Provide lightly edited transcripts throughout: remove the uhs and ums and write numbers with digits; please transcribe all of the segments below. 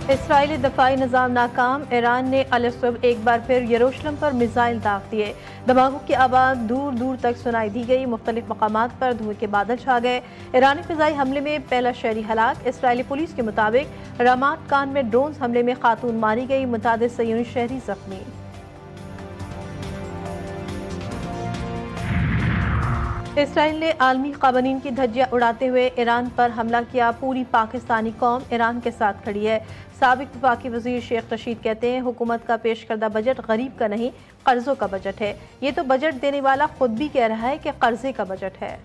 اسرائیلی دفاعی نظام ناکام، ایران نے الصبح ایک بار پھر یروشلم پر میزائل داغ دیے، دھماکوں کی آواز دور دور تک سنائی دی گئی، مختلف مقامات پر دھوئیں کے بادل چھا گئے۔ ایرانی فضائی حملے میں پہلا شہری ہلاک، اسرائیلی پولیس کے مطابق رامات کان میں ڈرونز حملے میں خاتون ماری گئی، متعدد صہیونی شہری زخمی۔ اسرائیل نے عالمی قوانین کی دھجیاں اڑاتے ہوئے ایران پر حملہ کیا، پوری پاکستانی قوم ایران کے ساتھ کھڑی ہے۔ سابق وفاقی وزیر شیخ رشید کہتے ہیں حکومت کا پیش کردہ بجٹ غریب کا نہیں، قرضوں کا بجٹ ہے۔ یہ تو بجٹ دینے والا خود بھی کہہ رہا ہے کہ قرضے کا بجٹ ہے۔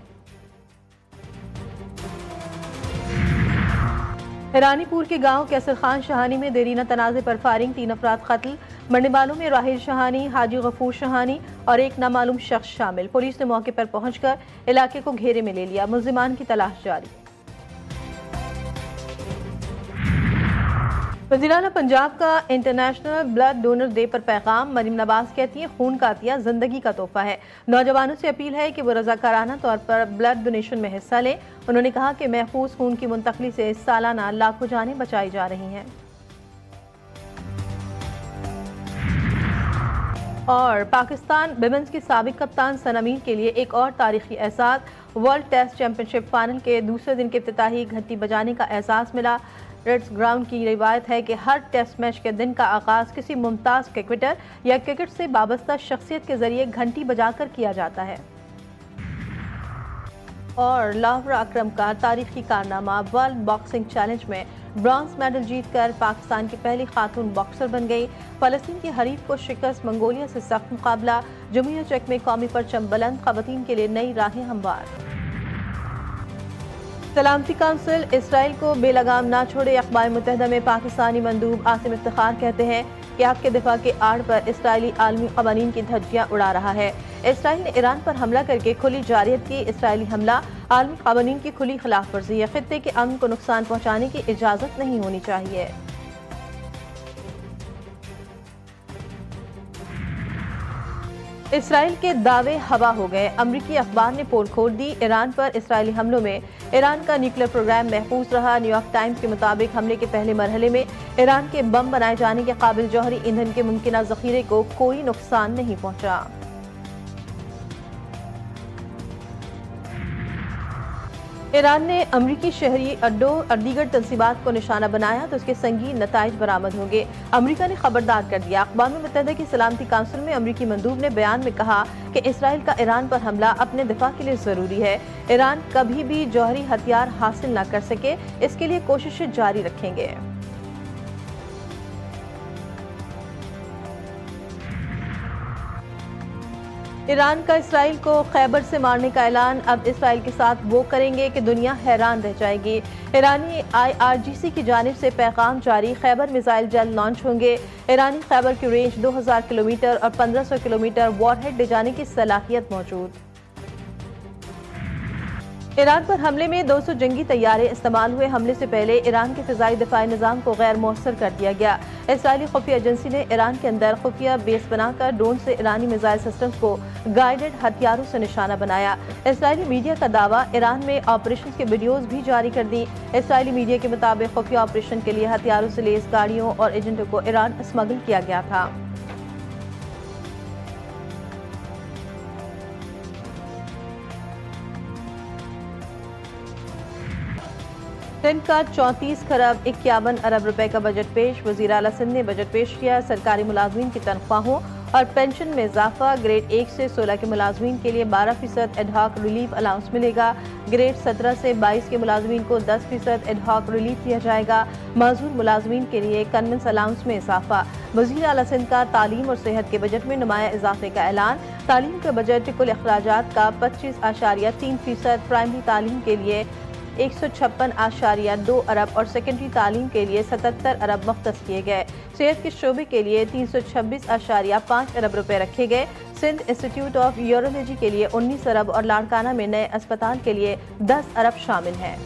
ایرانی پور کے گاؤں کیسر خان شہانی میں دیرینہ تنازع پر فائرنگ، 3 افراد قتل، مرنے والوں میں راحیل شہانی، حاجی غفور شہانی اور ایک نامعلوم شخص شامل۔ پولیس نے موقع پر پہنچ کر علاقے کو گھیرے میں لے لیا، ملزمان کی تلاش جاری۔ وزیراعلیٰ پنجاب کا انٹرنیشنل بلڈ ڈونر ڈے پر پیغام، مریم نواز کہتی ہیں خون کا عطیہ زندگی کا تحفہ ہے، نوجوانوں سے اپیل ہے کہ وہ رضاکارانہ طور پر بلڈ ڈونیشن میں حصہ لیں۔ انہوں نے کہا کہ محفوظ خون کی منتقلی سے سالانہ لاکھوں جانیں بچائی جا رہی ہیں۔ اور پاکستان ویمنز کی سابق کپتان ثنا میر کے لیے ایک اور تاریخی اعزاز، ورلڈ ٹیسٹ چیمپئن شپ فائنل کے دوسرے دن کے افتتاحی گھنٹی بجانے کا اعزاز ملا۔ ریڈز گراؤنڈ کی روایت ہے کہ ہر ٹیسٹ میچ کے دن کا آغاز کسی ممتاز کرکٹر یا کرکٹ سے وابستہ شخصیت کے ذریعے گھنٹی بجا کر کیا جاتا ہے۔ اور لاورا اکرم کا تاریخی کارنامہ، ورلڈ باکسنگ چیلنج میں برانز میڈل جیت کر پاکستان کی پہلی خاتون باکسر بن گئی، فلسطین کی حریف کو شکست، منگولیا سے سخت مقابلہ، جمہوریہ چیک میں قومی پرچم بلند، خواتین کے لیے نئی راہیں ہموار۔ سلامتی کونسل اسرائیل کو بے لگام نہ چھوڑے، اقوام متحدہ میں پاکستانی مندوب عاصم افتخار کہتے ہیں کہ حق کے دفاع کے آڑ پر اسرائیلی عالمی قوانین کی دھجیاں اڑا رہا ہے۔ اسرائیل نے ایران پر حملہ کر کے کھلی جارحیت کی، اسرائیلی حملہ عالمی قوانین کی کھلی خلاف ورزی ہے، خطے کے امن کو نقصان پہنچانے کی اجازت نہیں ہونی چاہیے۔ اسرائیل کے دعوے ہوا ہو گئے، امریکی اخبار نے پول کھول دی، ایران پر اسرائیلی حملوں میں ایران کا نیوکلیر پروگرام محفوظ رہا۔ نیو یارک ٹائمز کے مطابق حملے کے پہلے مرحلے میں ایران کے بم بنائے جانے کے قابل جوہری ایندھن کے ممکنہ ذخیرے کو کوئی نقصان نہیں پہنچا۔ ایران نے امریکی شہری اڈوں اور دیگر تنصیبات کو نشانہ بنایا تو اس کے سنگین نتائج برآمد ہوں گے، امریکہ نے خبردار کر دیا۔ اقوام متحدہ کی سلامتی کونسل میں امریکی مندوب نے بیان میں کہا کہ اسرائیل کا ایران پر حملہ اپنے دفاع کے لیے ضروری ہے، ایران کبھی بھی جوہری ہتھیار حاصل نہ کر سکے، اس کے لیے کوششیں جاری رکھیں گے۔ ایران کا اسرائیل کو خیبر سے مارنے کا اعلان، اب اسرائیل کے ساتھ وہ کریں گے کہ دنیا حیران رہ جائے گی۔ ایرانی IRGC کی جانب سے پیغام جاری، خیبر میزائل جلد لانچ ہوں گے۔ ایرانی خیبر کی رینج 2000 کلومیٹر اور 1500 کلومیٹر وار ہیڈ لے جانے کی صلاحیت موجود۔ ایران پر حملے میں 200 جنگی طیارے استعمال ہوئے، حملے سے پہلے ایران کے فضائی دفاعی نظام کو غیر مؤثر کر دیا گیا۔ اسرائیلی خفیہ ایجنسی نے ایران کے اندر خفیہ بیس بنا کر ڈرون سے ایرانی میزائل سسٹمز کو گائیڈڈ ہتھیاروں سے نشانہ بنایا۔ اسرائیلی میڈیا کا دعویٰ، ایران میں آپریشنز کی ویڈیوز بھی جاری کر دی۔ اسرائیلی میڈیا کے مطابق خفیہ آپریشن کے لیے ہتھیاروں سے لیس گاڑیوں اور ایجنٹوں کو ایران اسمگل کیا گیا تھا۔ سندھ کا 34 خرب 51 ارب روپے کا بجٹ پیش، وزیر اعلیٰ سندھ نے بجٹ پیش کیا۔ سرکاری ملازمین کی تنخواہوں اور پینشن میں اضافہ، گریڈ 1 سے 16 کے ملازمین کے لیے 12% ایڈ ہاک ریلیف الاؤنس ملے گا، گریڈ 17 سے 22 کے ملازمین کو 10% ایڈ ہاک ریلیف دیا جائے گا، معذور ملازمین کے لیے کنونس الاؤنس میں اضافہ۔ وزیر اعلیٰ سندھ کا تعلیم اور صحت کے بجٹ میں نمایاں اضافے کا اعلان، تعلیم کے بجٹ کل اخراجات کا 25.3%، پرائمری تعلیم کے لیے 156.2 ارب اور سیکنڈری تعلیم کے لیے 77 ارب مختص کیے گئے۔ صحت کے شعبے کے لیے 326.5 ارب روپے رکھے گئے۔ سندھ انسٹیٹیوٹ آف یورولوجی کے لیے 19 ارب اور لاڑکانہ میں نئے اسپتال کے لیے 10 ارب شامل ہیں۔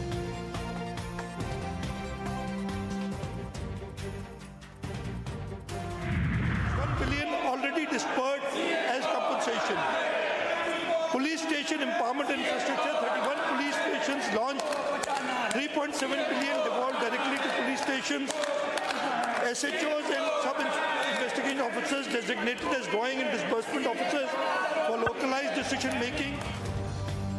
Police station empowerment infrastructure, 31 police stations launched, 3.7 billion devolved directly to police stations. SHOs and sub-investigation officers designated as drawing and disbursement officers for localized decision making.